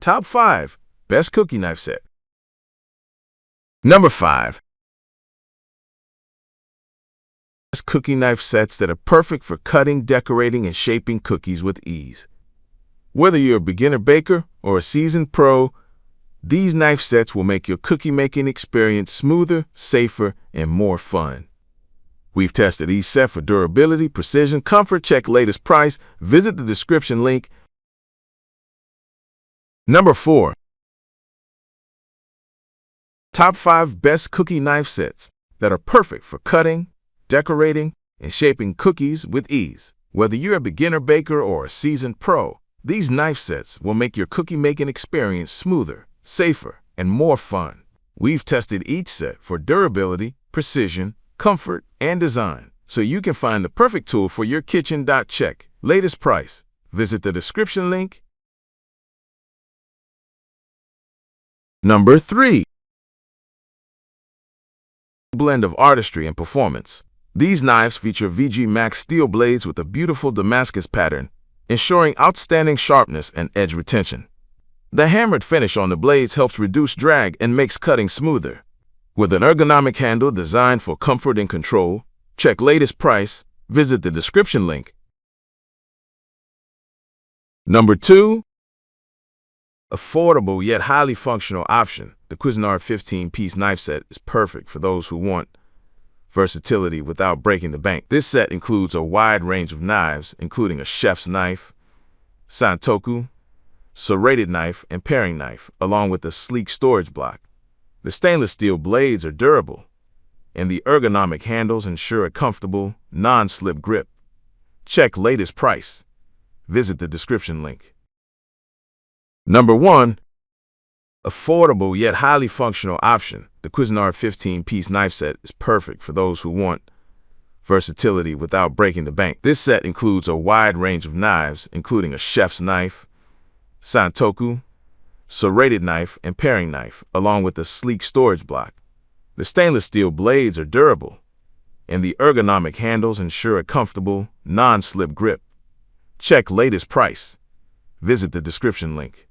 Top 5 Best Cookie Knife Set. Number 5. Best cookie knife sets that are perfect for cutting, decorating, and shaping cookies with ease. Whether you're a beginner baker or a seasoned pro, these knife sets will make your cookie-making experience smoother, safer, and more fun. We've tested each set for durability, precision, comfort. Check latest price. Visit the description link. Number 4. Top 5 Best Cookie Knife Sets that are perfect for cutting, decorating, and shaping cookies with ease. Whether you're a beginner baker or a seasoned pro, these knife sets will make your cookie-making experience smoother, safer, and more fun. We've tested each set for durability, precision, comfort, and design, so you can find the perfect tool for your kitchen. Check latest price. Visit the description link. Number 3. Blend of artistry and performance. These knives feature VG Max steel blades with a beautiful Damascus pattern, ensuring outstanding sharpness and edge retention. The hammered finish on the blades helps reduce drag and makes cutting smoother. With an ergonomic handle designed for comfort and control, check latest price. Visit the description link. Number 2. Affordable yet highly functional option. The Cuisinart 15-piece knife set is perfect for those who want versatility without breaking the bank. This set includes a wide range of knives, including a chef's knife, santoku, serrated knife, and paring knife, along with a sleek storage block. The stainless steel blades are durable, and the ergonomic handles ensure a comfortable, non-slip grip. Check latest price. Visit the description link. Number 1. Affordable yet highly functional option. The Cuisinart 15-piece knife set is perfect for those who want versatility without breaking the bank. This set includes a wide range of knives, including a chef's knife, santoku, serrated knife, and paring knife, along with a sleek storage block. The stainless steel blades are durable, and the ergonomic handles ensure a comfortable, non-slip grip. Check latest price. Visit the description link.